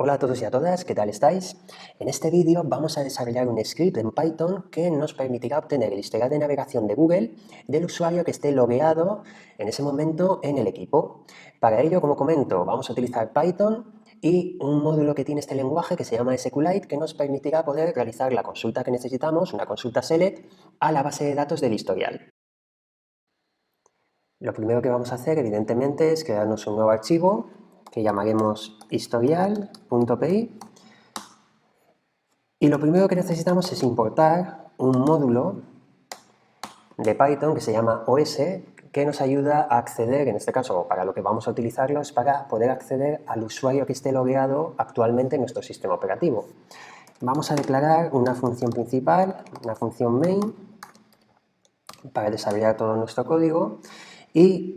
Hola a todos y a todas, ¿qué tal estáis? En este vídeo vamos a desarrollar un script en Python que nos permitirá obtener el historial de navegación de Google del usuario que esté logueado en ese momento en el equipo. Para ello, como comento, vamos a utilizar Python y un módulo que tiene este lenguaje que se llama SQLite que nos permitirá poder realizar la consulta que necesitamos, una consulta select, a la base de datos del historial. Lo primero que vamos a hacer, evidentemente, es crearnos un nuevo archivo que llamaremos historial.py. Y lo primero que necesitamos es importar un módulo de Python que se llama OS, que nos ayuda a acceder, en este caso para lo que vamos a utilizarlo, es para poder acceder al usuario que esté logueado actualmente en nuestro sistema operativo. Vamos a declarar una función principal, una función main, para desarrollar todo nuestro código. Y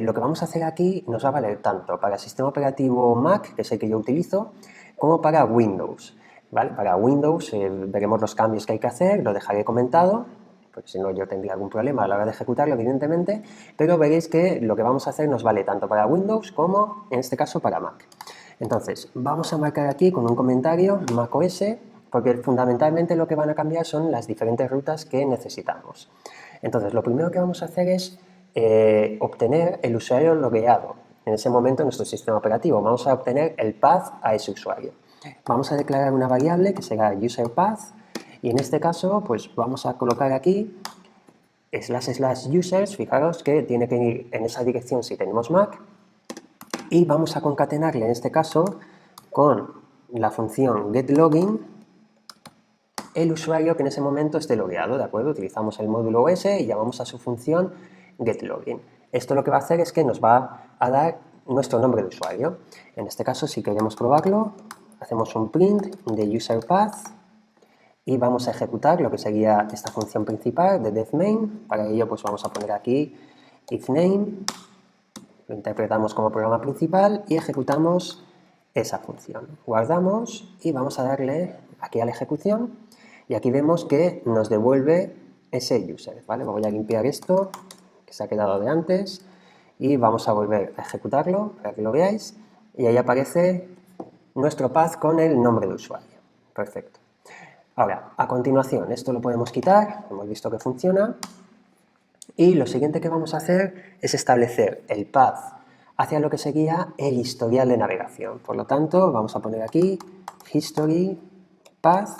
lo que vamos a hacer aquí nos va a valer tanto para el sistema operativo Mac, que es el que yo utilizo, como para Windows. ¿Vale? Para Windows veremos los cambios que hay que hacer, lo dejaré comentado, porque si no yo tendría algún problema a la hora de ejecutarlo, evidentemente, pero veréis que lo que vamos a hacer nos vale tanto para Windows como, en este caso, para Mac. Entonces, vamos a marcar aquí con un comentario macOS, porque fundamentalmente lo que van a cambiar son las diferentes rutas que necesitamos. Entonces, lo primero que vamos a hacer es obtener el usuario logueado. En ese momento, en nuestro sistema operativo, vamos a obtener el path a ese usuario. Vamos a declarar una variable que será userPath y en este caso, pues vamos a colocar aquí /users, fijaros que tiene que ir en esa dirección si tenemos Mac, y vamos a concatenarle en este caso con la función getLogin el usuario que en ese momento esté logueado, ¿de acuerdo? Utilizamos el módulo OS y llamamos a su función getLogin. Esto lo que va a hacer es que nos va a dar nuestro nombre de usuario. En este caso, si queremos probarlo, hacemos un print de userPath y vamos a ejecutar lo que sería esta función principal de devmain. Para ello, pues vamos a poner aquí ifName, lo interpretamos como programa principal y ejecutamos esa función. Guardamos y vamos a darle aquí a la ejecución y aquí vemos que nos devuelve ese user, ¿vale? Voy a limpiar esto que se ha quedado de antes y vamos a volver a ejecutarlo para que lo veáis y ahí aparece nuestro path con el nombre de usuario. Perfecto. Ahora, a continuación, esto lo podemos quitar, hemos visto que funciona, y lo siguiente que vamos a hacer es establecer el path hacia lo que sería el historial de navegación. Por lo tanto, vamos a poner aquí history path,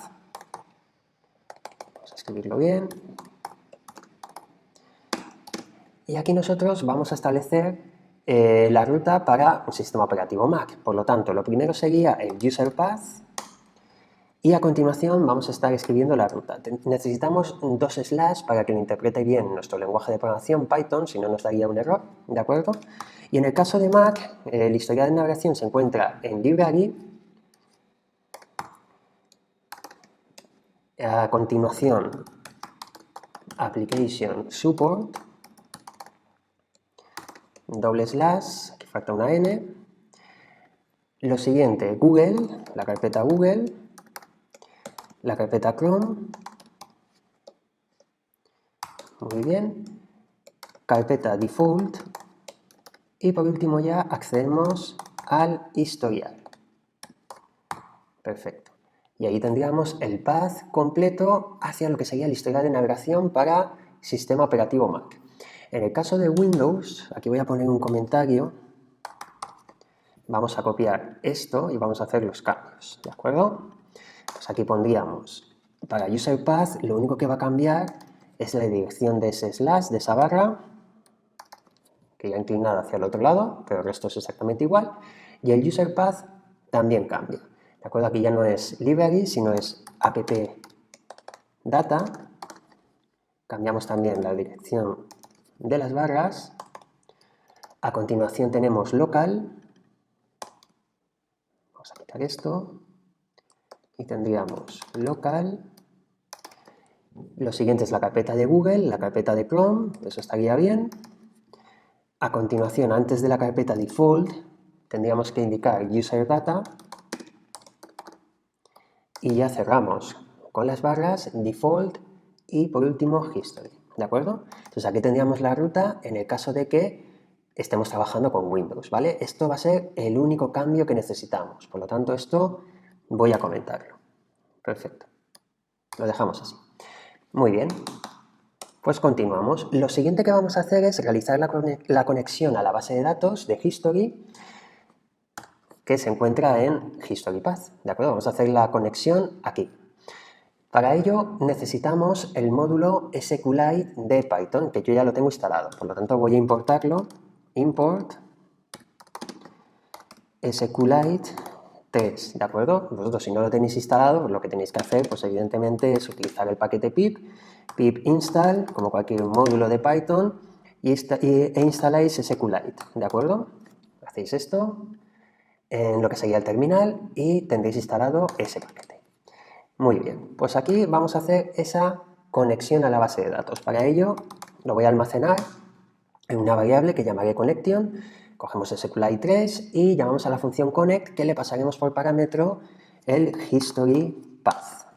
vamos a escribirlo bien, y aquí nosotros vamos a establecer la ruta para un sistema operativo Mac. Por lo tanto, lo primero sería el user path, y a continuación vamos a estar escribiendo la ruta. Necesitamos dos slash para que lo interprete bien nuestro lenguaje de programación Python, si no nos daría un error, ¿de acuerdo? Y en el caso de Mac, el historial de navegación se encuentra en library. A continuación, application support, doble slash, que falta una n. Lo siguiente, Google, la carpeta Google, la carpeta Chrome, muy bien, carpeta default, y por último ya accedemos al historial. Perfecto. Y ahí tendríamos el path completo hacia lo que sería el historial de navegación para sistema operativo Mac. En el caso de Windows, aquí voy a poner un comentario, vamos a copiar esto y vamos a hacer los cambios, ¿de acuerdo? Pues aquí pondríamos, para userPath, lo único que va a cambiar es la dirección de ese slash, de esa barra, que ya inclinada hacia el otro lado, pero el resto es exactamente igual, y el userPath también cambia. ¿De acuerdo? Aquí ya no es library, sino es app-data. Cambiamos también la dirección de las barras. A continuación tenemos local. Vamos a quitar esto. Y tendríamos local. Lo siguiente es la carpeta de Google, la carpeta de Chrome, eso estaría bien. A continuación, antes de la carpeta default, tendríamos que indicar user data. Y ya cerramos con las barras default y por último history, ¿de acuerdo? Entonces aquí tendríamos la ruta en el caso de que estemos trabajando con Windows, ¿vale? Esto va a ser el único cambio que necesitamos, por lo tanto esto voy a comentarlo. Perfecto, lo dejamos así. Muy bien, pues continuamos. Lo siguiente que vamos a hacer es realizar la conexión a la base de datos de History que se encuentra en History Path, ¿de acuerdo? Vamos a hacer la conexión aquí. Para ello necesitamos el módulo SQLite de Python, que yo ya lo tengo instalado, por lo tanto voy a importarlo, import SQLite 3, ¿de acuerdo? Vosotros si no lo tenéis instalado, lo que tenéis que hacer, pues evidentemente es utilizar el paquete pip install, como cualquier módulo de Python, e instaláis SQLite, ¿de acuerdo? Hacéis esto en lo que sería el terminal y tendréis instalado ese paquete. Muy bien, pues aquí vamos a hacer esa conexión a la base de datos. Para ello lo voy a almacenar en una variable que llamaré connection. Cogemos SQLite 3 y llamamos a la función connect, que le pasaremos por parámetro el history path,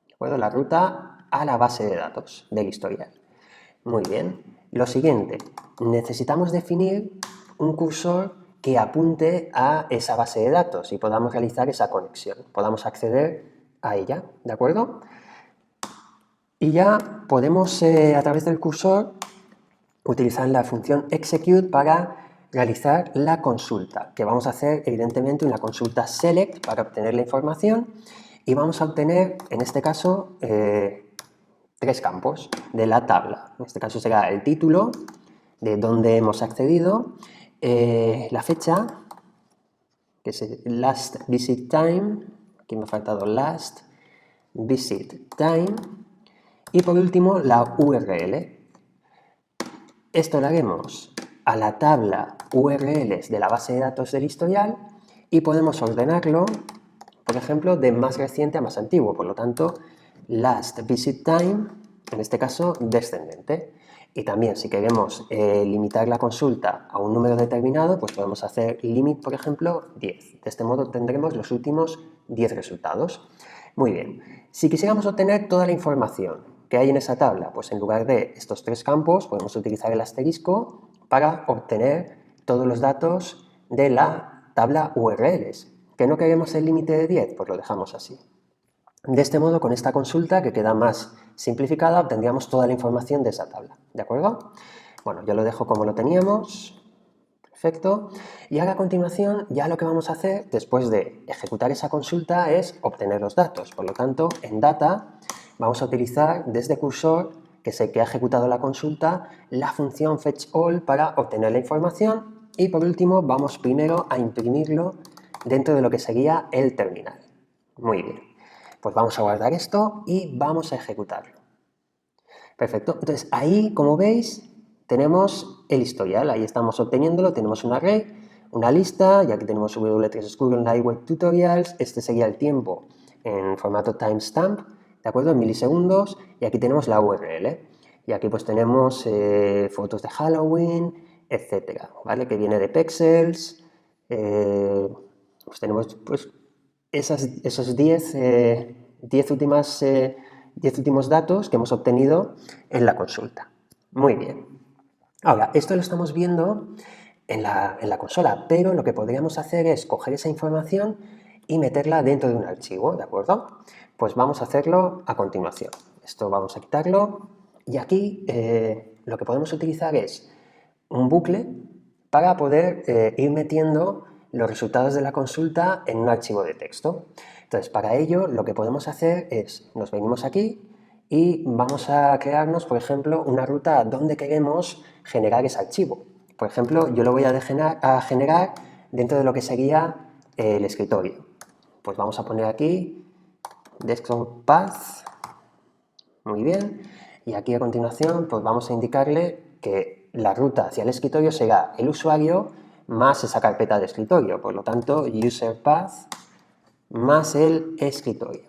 ¿de acuerdo? La ruta a la base de datos del historial. Muy bien. Lo siguiente, necesitamos definir un cursor que apunte a esa base de datos y podamos realizar esa conexión, podamos acceder a ella, ¿de acuerdo? Y ya podemos, a través del cursor, utilizar la función execute para realizar la consulta, que vamos a hacer evidentemente una consulta select para obtener la información y vamos a obtener, en este caso, 3 campos de la tabla. En este caso será el título, de dónde hemos accedido, la fecha, que es el last visit time, aquí me ha faltado last visit time, y por último la URL. Esto lo haremos a la tabla URLs de la base de datos del historial y podemos ordenarlo, por ejemplo, de más reciente a más antiguo. Por lo tanto, last visit time, en este caso, descendente. Y también, si queremos limitar la consulta a un número determinado, pues podemos hacer limit, por ejemplo, 10. De este modo tendremos los últimos 10 resultados. Muy bien. Si quisiéramos obtener toda la información que hay en esa tabla, pues en lugar de estos 3 campos, podemos utilizar el asterisco para obtener todos los datos de la tabla URLs. ¿Que no queremos el límite de 10? Pues lo dejamos así. De este modo, con esta consulta, que queda más simplificada, obtendríamos toda la información de esa tabla, ¿de acuerdo? Bueno, yo lo dejo como lo teníamos, perfecto. Y ahora a continuación, ya lo que vamos a hacer, después de ejecutar esa consulta, es obtener los datos. Por lo tanto, en data vamos a utilizar desde cursor, que es el que ha ejecutado la consulta, la función fetchAll para obtener la información. Y por último, vamos primero a imprimirlo dentro de lo que sería el terminal. Muy bien. Pues vamos a guardar esto y vamos a ejecutarlo. Perfecto. Entonces, ahí, como veis, tenemos el historial. Ahí estamos obteniéndolo. Tenemos un array, una lista, y aquí tenemos W3 School Online Web Tutorials. Este sería el tiempo en formato timestamp, ¿de acuerdo? En milisegundos. Y aquí tenemos la URL. Y aquí pues tenemos fotos de Halloween, etcétera, ¿vale? Que viene de Pexels. Pues tenemos pues esos 10 últimos datos que hemos obtenido en la consulta. Muy bien. Ahora, esto lo estamos viendo en la consola, pero lo que podríamos hacer es coger esa información y meterla dentro de un archivo, ¿de acuerdo? Pues vamos a hacerlo a continuación. Esto vamos a quitarlo y aquí lo que podemos utilizar es un bucle para poder ir metiendo los resultados de la consulta en un archivo de texto. Entonces, para ello, lo que podemos hacer es, nos venimos aquí y vamos a crearnos, por ejemplo, una ruta donde queremos generar ese archivo. Por ejemplo, yo lo voy a generar dentro de lo que sería el escritorio. Pues vamos a poner aquí desktop path, muy bien, y aquí a continuación pues vamos a indicarle que la ruta hacia el escritorio será el usuario más esa carpeta de escritorio, por lo tanto user path más el escritorio.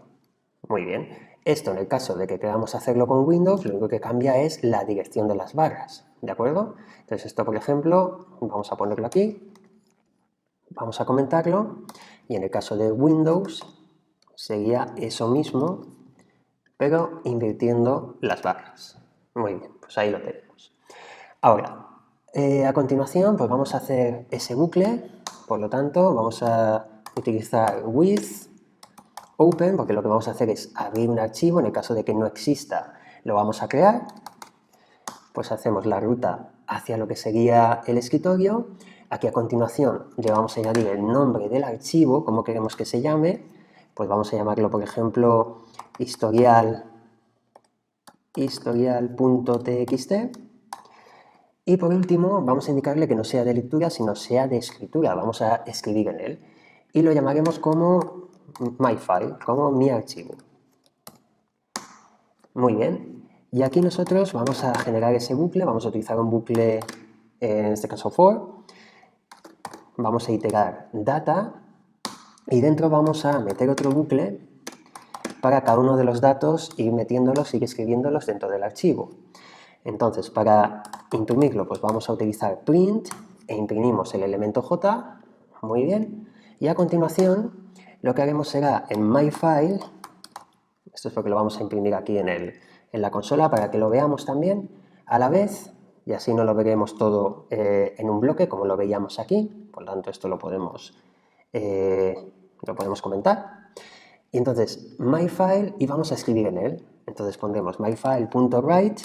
Muy bien, esto en el caso de que queramos hacerlo con Windows, lo único que cambia es la dirección de las barras, ¿de acuerdo? Entonces esto, por ejemplo, vamos a ponerlo aquí, vamos a comentarlo, y en el caso de Windows sería eso mismo, pero invirtiendo las barras. Muy bien, pues ahí lo tenemos. Ahora, A continuación, pues vamos a hacer ese bucle, por lo tanto, vamos a utilizar with open, porque lo que vamos a hacer es abrir un archivo, en el caso de que no exista, lo vamos a crear. Pues hacemos la ruta hacia lo que sería el escritorio. Aquí a continuación le vamos a añadir el nombre del archivo, como queremos que se llame. Pues vamos a llamarlo, por ejemplo, historial.txt. Y por último, vamos a indicarle que no sea de lectura, sino sea de escritura. Vamos a escribir en él. Y lo llamaremos como myFile, como mi archivo. Muy bien. Y aquí nosotros vamos a generar ese bucle, vamos a utilizar un bucle, en este caso for. Vamos a iterar data y dentro vamos a meter otro bucle para cada uno de los datos, ir metiéndolos y escribiéndolos dentro del archivo. Entonces, para imprimirlo, pues vamos a utilizar print e imprimimos el elemento J, muy bien, y a continuación lo que haremos será en myFile, esto es lo que lo vamos a imprimir aquí en la consola para que lo veamos también a la vez, y así no lo veremos todo en un bloque como lo veíamos aquí, por lo tanto esto lo podemos comentar. Y entonces, myFile, y vamos a escribir en él. Entonces pondremos myFile.write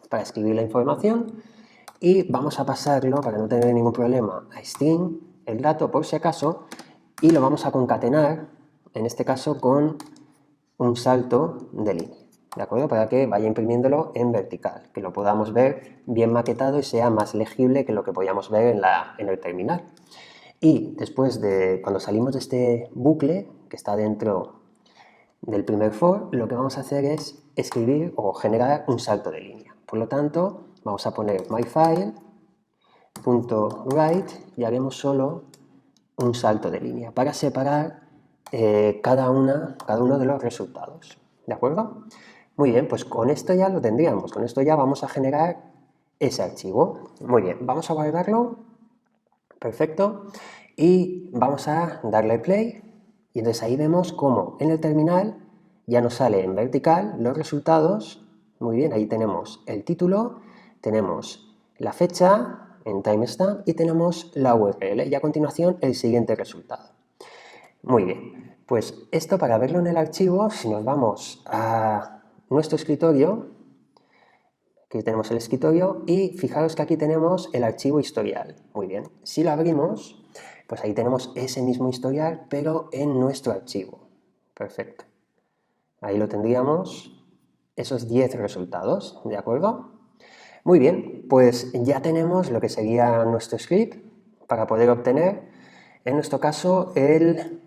para escribir la información y vamos a pasarlo, para no tener ningún problema, a string, el dato por si acaso, y lo vamos a concatenar, en este caso con un salto de línea, ¿de acuerdo? Para que vaya imprimiéndolo en vertical, que lo podamos ver bien maquetado y sea más legible que lo que podíamos ver en el terminal. Y después de, cuando salimos de este bucle, que está dentro del primer for, lo que vamos a hacer es escribir o generar un salto de línea. Por lo tanto, vamos a poner myFile.write y haremos solo un salto de línea para separar cada uno de los resultados. ¿De acuerdo? Muy bien, pues con esto ya lo tendríamos. Con esto ya vamos a generar ese archivo. Muy bien, vamos a guardarlo. Perfecto. Y vamos a darle play. Y entonces ahí vemos cómo en el terminal ya nos sale en vertical los resultados. Muy bien, ahí tenemos el título, tenemos la fecha en timestamp y tenemos la URL. Y a continuación el siguiente resultado. Muy bien, pues esto para verlo en el archivo, si nos vamos a nuestro escritorio, aquí tenemos el escritorio y fijaros que aquí tenemos el archivo historial. Muy bien, si lo abrimos, pues ahí tenemos ese mismo historial, pero en nuestro archivo. Perfecto. Ahí lo tendríamos, esos 10 resultados, ¿de acuerdo? Muy bien, pues ya tenemos lo que sería nuestro script para poder obtener, en nuestro caso, el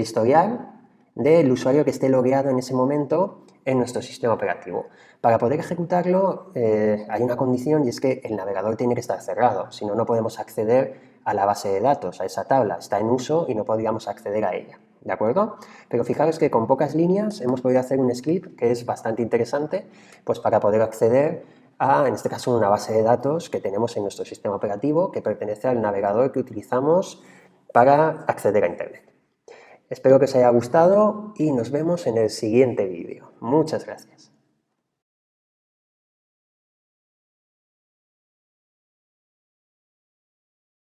historial del usuario que esté logueado en ese momento en nuestro sistema operativo. Para poder ejecutarlo hay una condición y es que el navegador tiene que estar cerrado, si no, no podemos acceder a la base de datos, a esa tabla, está en uso y no podríamos acceder a ella, ¿de acuerdo? Pero fijaros que con pocas líneas hemos podido hacer un script que es bastante interesante pues para poder acceder a, en este caso, una base de datos que tenemos en nuestro sistema operativo que pertenece al navegador que utilizamos para acceder a Internet. Espero que os haya gustado y nos vemos en el siguiente vídeo. Muchas gracias.